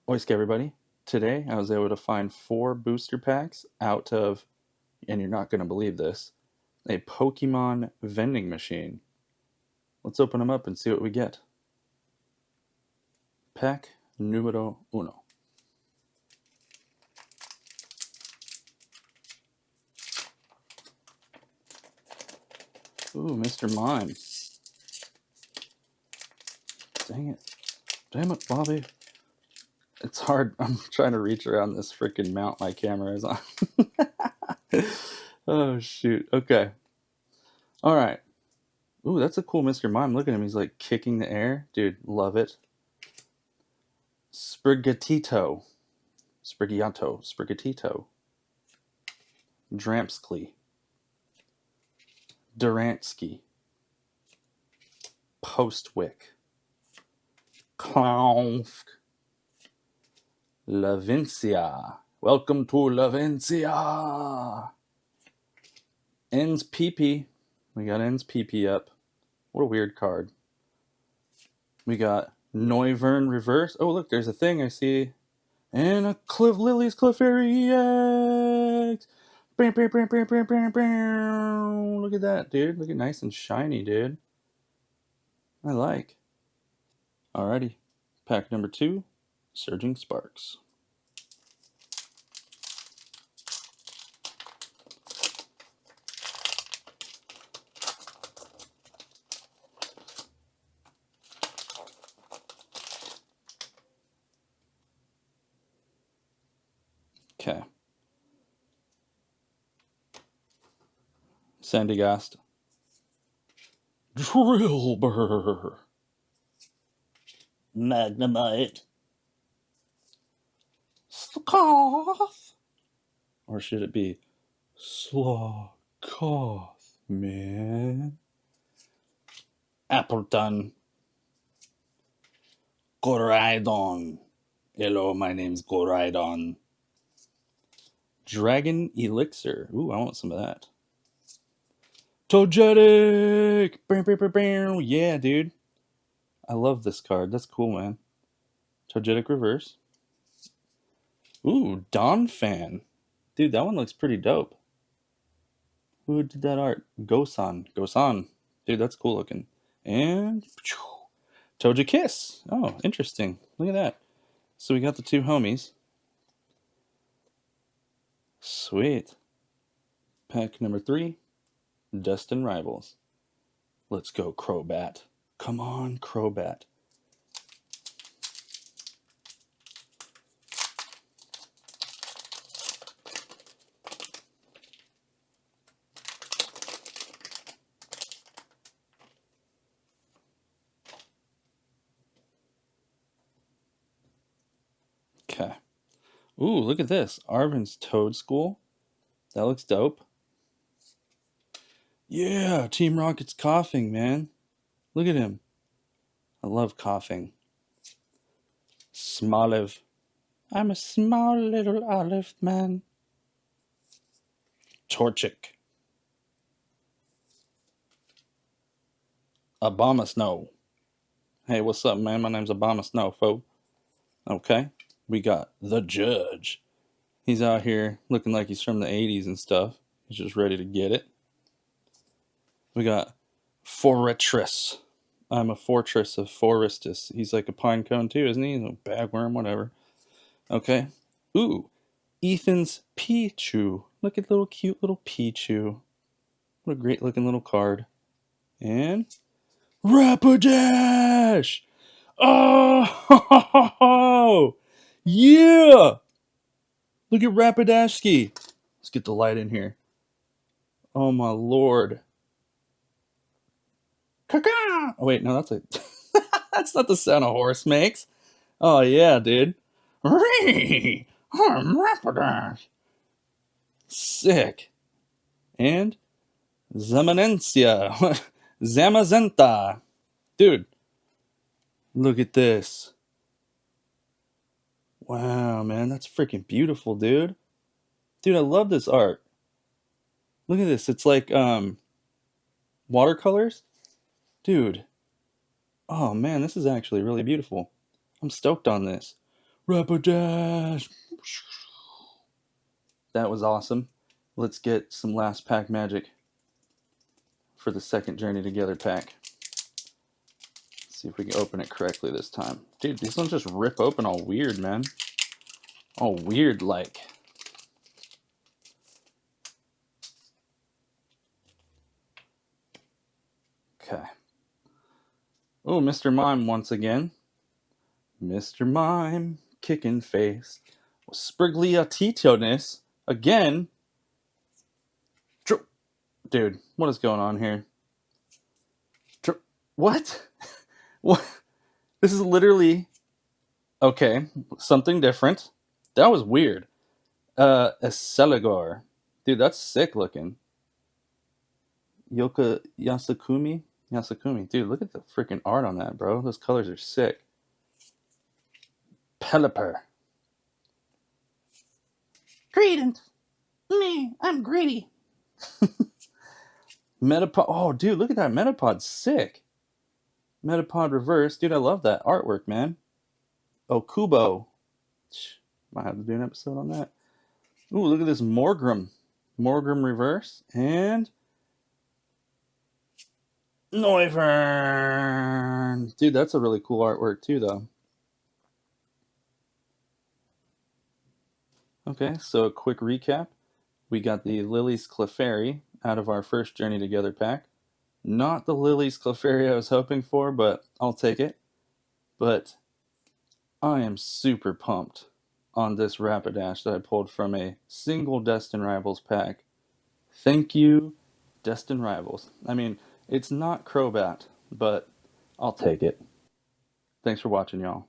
OISKKKKKKK everybody. Today I was able to find 4 booster packs out of, and you're not going to believe this, a Pokemon vending machine. Let's open them up and see what we get. Pack numero uno. Ooh, Mr. Mime. Dang it. Damn it, Bobby. It's hard. I'm trying to reach around this freaking mount my camera is on. Oh, shoot. Okay. All right. Ooh, that's a cool Mr. Mime. Look at him. He's like kicking the air. Dude, love it. Sprigatito. Sprigatito. Dramsky. Duransky. Postwick. Clownsk. Lavincia. Welcome to Lavincia. Ends PP. We got Ends PP up. What a weird card. We got Noivern reverse. Oh, look, there's a thing I see. And a Lily's Clefairy EX. Bam, bam, bam, bam, bam, bam, bam. Look at that, dude. Look at nice and shiny, dude. I like. Alrighty. Pack number 2. Surging Sparks. Okay. Sandygast. Drillbur. Magnemite. Sloth. Or should it be Sloth, man? Appleton. Goraidon. Hello, my name's Goraidon. Dragon Elixir. Ooh, I want some of that. Togetic! Yeah, dude. I love this card. That's cool, man. Togetic reverse. Ooh, Donphan. Dude, that one looks pretty dope. Who did that art? Gosan. Dude, that's cool looking. And Togekiss. Oh, interesting. Look at that. So we got the 2 homies. Sweet. Pack number 3. Destined Rivals. Let's go, Crobat. Come on, Crobat. Okay. Ooh, look at this. Arvin's Toad School. That looks dope. Yeah, Team Rocket's coughing, man. Look at him. I love coughing. Smoliv. I'm a small little olive man. Torchic. Obama Snow. Hey, what's up, man? My name's Obama Snow, folks. Okay. We got the Judge. He's out here looking like he's from the 80s and stuff. He's just ready to get it. We got Fortress. I'm a fortress of Forestus. He's like a pine cone too, isn't he? A bagworm, whatever. Okay. Ooh. Ethan's Pichu. Look at little cute little Pichu. What a great looking little card. And Rapidash! Oh! Yeah! Look at Rapidashki. Let's get the light in here. Oh my lord. Caca! Oh wait, no, that's a that's not the sound a horse makes. Oh yeah, dude. I'm Rapidash. Sick. And Zamanencia. Zamazenta. Dude, look at this. Wow, man, that's freaking beautiful, dude. Dude, I love this art. Look at this. It's like watercolors. Dude. Oh man, this is actually really beautiful. I'm stoked on this. Rapidash. That was awesome. Let's get some last pack magic for the second Journey Together pack. Let's see if we can open it correctly this time. Dude, these ones just rip open all weird, man. All weird like. Okay. Oh, Mr. Mime once again. Mr. Mime, kicking face. Sprigliatito-ness again. Dude, what is going on here? What? What? This is literally... Okay, something different. That was weird. A Celigor. Dude, that's sick looking. Yasukuni? Dude, look at the freaking art on that, bro. Those colors are sick. Pelipper. Greetings. Me, I'm greedy. Metapod. Oh, dude, look at that Metapod. Sick. Metapod reverse. Dude, I love that artwork, man. Okubo. Might have to do an episode on that. Ooh, look at this Morgrim. Morgrim reverse. And Noivern. Dude, that's a really cool artwork too, though. Okay, so a quick recap. We got the Lily's Clefairy out of our first Journey Together pack. Not the Lily's Clefairy I was hoping for, but I'll take it. But I am super pumped on this Rapidash that I pulled from a single Destined Rivals pack. Thank you, Destined Rivals. I mean, it's not Crobat, but I'll take it. Thanks for watching, y'all.